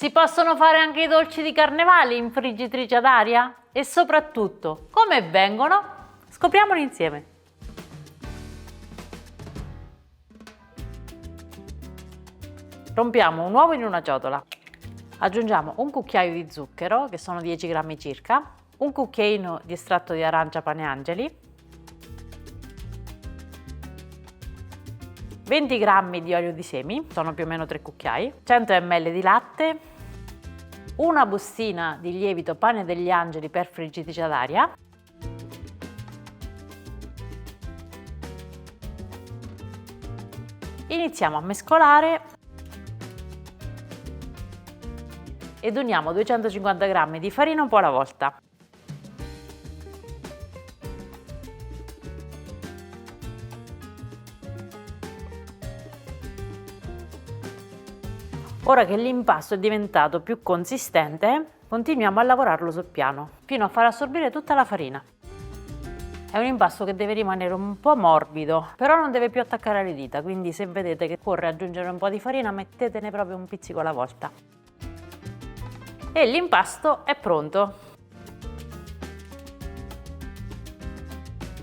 Si possono fare anche i dolci di carnevale in friggitrice ad aria? E soprattutto, come vengono? Scopriamolo insieme! Rompiamo un uovo in una ciotola. Aggiungiamo un cucchiaio di zucchero, che sono 10 grammi circa, un cucchiaino di estratto di arancia Pane Angeli, 20 g di olio di semi, sono più o meno 3 cucchiai, 100 ml di latte, una bustina di lievito Pane degli Angeli per friggitrice ad aria, iniziamo a mescolare ed uniamo 250 g di farina un po' alla volta. Ora che l'impasto è diventato più consistente, continuiamo a lavorarlo sul piano, fino a far assorbire tutta la farina. È un impasto che deve rimanere un po' morbido, però non deve più attaccare le dita, quindi se vedete che occorre aggiungere un po' di farina, mettetene proprio un pizzico alla volta. E l'impasto è pronto.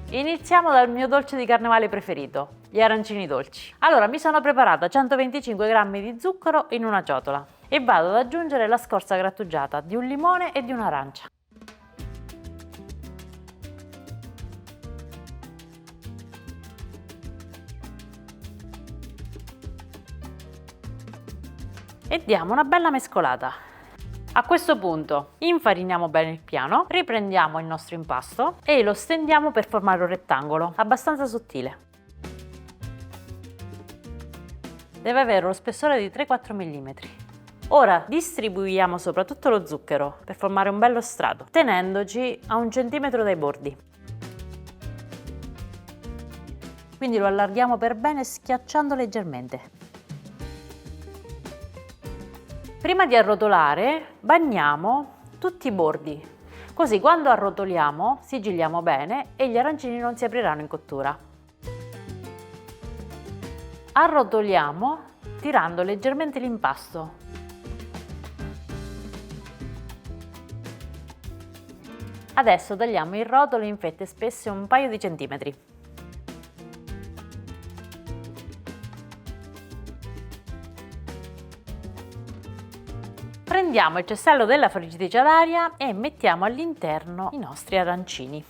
Iniziamo dal mio dolce di carnevale preferito, gli arancini dolci. Allora, mi sono preparata 125 g di zucchero in una ciotola e vado ad aggiungere la scorza grattugiata di un limone e di un'arancia. E diamo una bella mescolata. A questo punto infariniamo bene il piano, riprendiamo il nostro impasto e lo stendiamo per formare un rettangolo abbastanza sottile. Deve avere lo spessore di 3-4 mm. Ora distribuiamo sopra tutto lo zucchero per formare un bello strato, tenendoci a 1 centimetro dai bordi. Quindi lo allarghiamo per bene schiacciando leggermente. Prima di arrotolare bagniamo tutti i bordi, così quando arrotoliamo sigilliamo bene e gli arancini non si apriranno in cottura. Arrotoliamo tirando leggermente l'impasto. Adesso tagliamo il rotolo in fette spesse un paio di centimetri. Prendiamo il cestello della friggitrice ad aria e mettiamo all'interno i nostri arancini.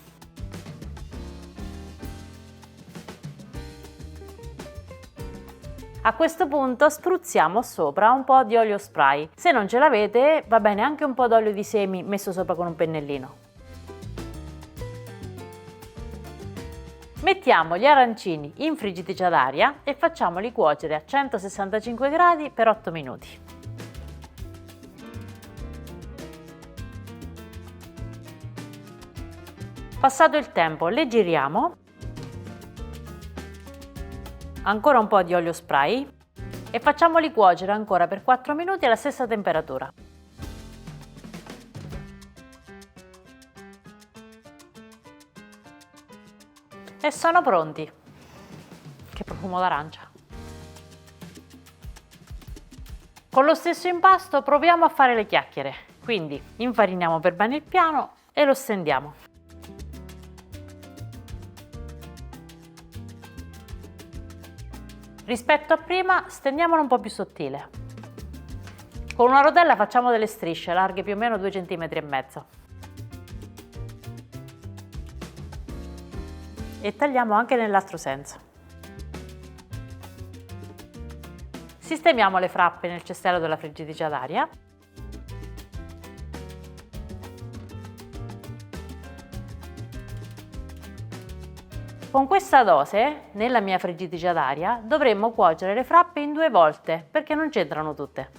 A questo punto spruzziamo sopra un po' di olio spray. Se non ce l'avete, va bene anche un po' d'olio di semi messo sopra con un pennellino. Mettiamo gli arancini in friggitrice ad aria e facciamoli cuocere a 165 gradi per 8 minuti. Passato il tempo, le giriamo, ancora un po' di olio spray e facciamoli cuocere ancora per 4 minuti alla stessa temperatura. E sono pronti! Che profumo d'arancia! Con lo stesso impasto proviamo a fare le chiacchiere, quindi infariniamo per bene il piano e lo stendiamo. Rispetto a prima, stendiamolo un po' più sottile. Con una rotella facciamo delle strisce larghe più o meno 2,5 cm. E tagliamo anche nell'altro senso. Sistemiamo le frappe nel cestello della friggitrice ad aria. Con questa dose, nella mia friggitrice ad aria, dovremmo cuocere le frappe in 2 volte, perché non c'entrano tutte.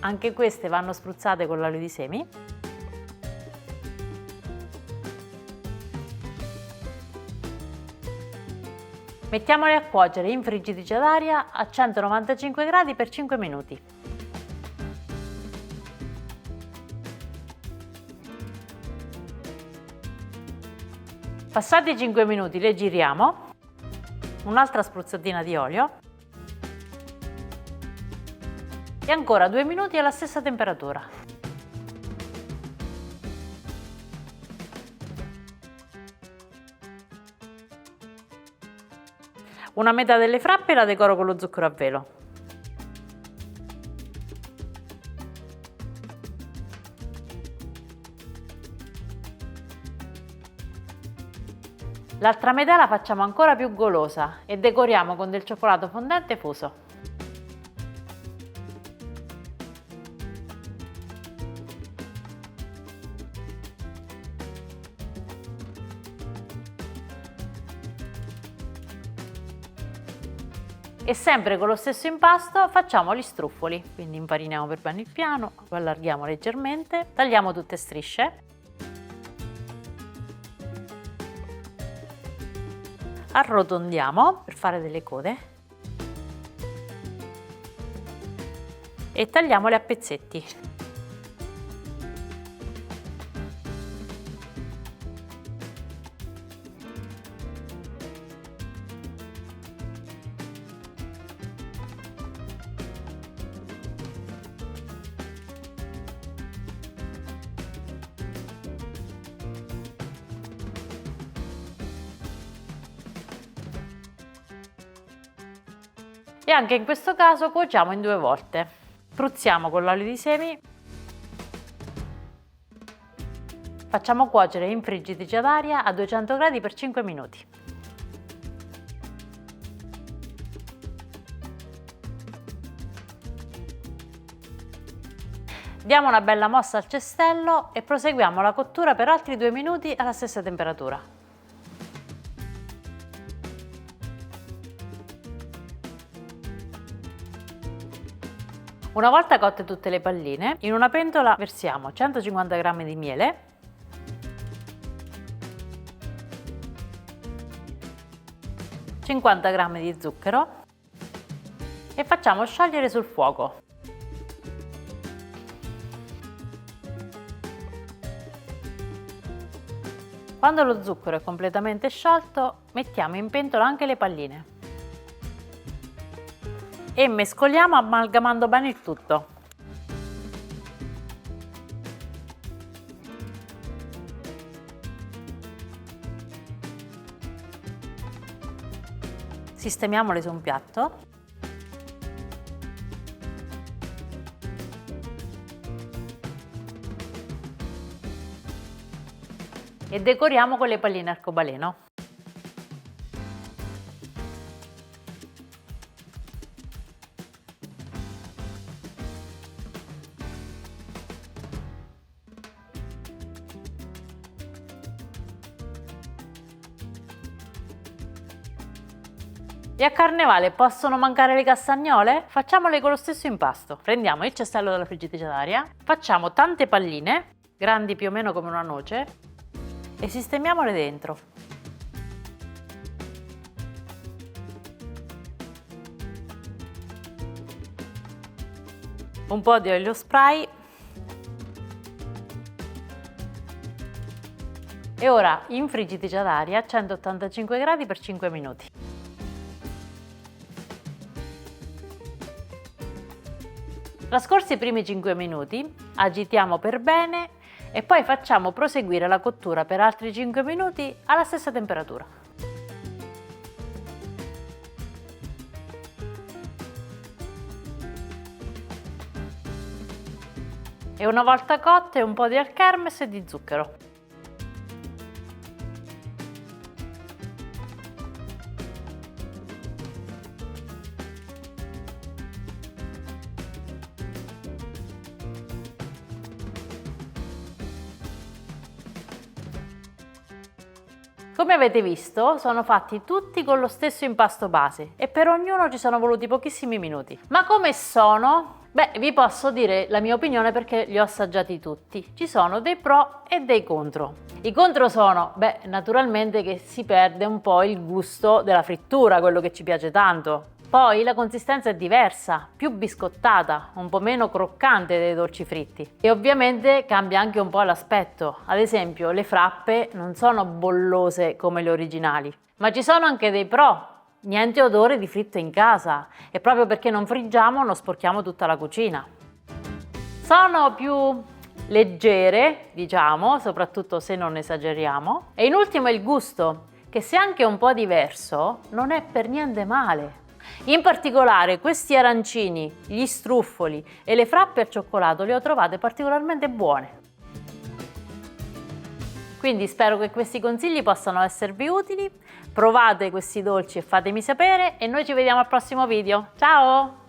Anche queste vanno spruzzate con l'olio di semi. Mettiamole a cuocere in friggitrice ad aria a 195 gradi per 5 minuti. Passati i 5 minuti le giriamo, un'altra spruzzatina di olio e ancora 2 minuti alla stessa temperatura. Una metà delle frappe la decoro con lo zucchero a velo. L'altra metà la facciamo ancora più golosa e decoriamo con del cioccolato fondente fuso. E sempre con lo stesso impasto facciamo gli struffoli, quindi infariniamo per bene il piano, lo allarghiamo leggermente, tagliamo tutte strisce, arrotondiamo per fare delle code e tagliamole a pezzetti. E anche in questo caso cuociamo in 2 volte. Spruzziamo con l'olio di semi. Facciamo cuocere in friggitrice ad aria a 200 gradi per 5 minuti. Diamo una bella mossa al cestello e proseguiamo la cottura per altri 2 minuti alla stessa temperatura. Una volta cotte tutte le palline, in una pentola versiamo 150 g di miele, (50 g di zucchero) e facciamo sciogliere sul fuoco. Quando lo zucchero è completamente sciolto, mettiamo in pentola anche le palline e mescoliamo amalgamando bene il tutto. Sistemiamole su un piatto. E decoriamo con le palline arcobaleno. E a Carnevale possono mancare le castagnole? Facciamole con lo stesso impasto. Prendiamo il cestello della friggitrice ad aria, facciamo tante palline, grandi più o meno come una noce, e sistemiamole dentro. Un po' di olio spray. E ora in friggitrice ad aria a 185 gradi per 5 minuti. Trascorsi i primi 5 minuti, agitiamo per bene e poi facciamo proseguire la cottura per altri 5 minuti alla stessa temperatura. E una volta cotte un po' di alkermes e di zucchero. Come avete visto, sono fatti tutti con lo stesso impasto base e per ognuno ci sono voluti pochissimi minuti. Ma come sono? Beh, vi posso dire la mia opinione perché li ho assaggiati tutti. Ci sono dei pro e dei contro. I contro sono, naturalmente che si perde un po' il gusto della frittura, quello che ci piace tanto. Poi la consistenza è diversa, più biscottata, un po' meno croccante dei dolci fritti e ovviamente cambia anche un po' l'aspetto. Ad esempio, le frappe non sono bollose come le originali, ma ci sono anche dei pro, niente odore di fritto in casa e proprio perché non friggiamo non sporchiamo tutta la cucina. Sono più leggere, diciamo, soprattutto se non esageriamo. E in ultimo il gusto, che se anche un po' diverso, non è per niente male. In particolare questi arancini, gli struffoli e le frappe al cioccolato li ho trovate particolarmente buone. Quindi spero che questi consigli possano esservi utili. Provate questi dolci e fatemi sapere e noi ci vediamo al prossimo video. Ciao!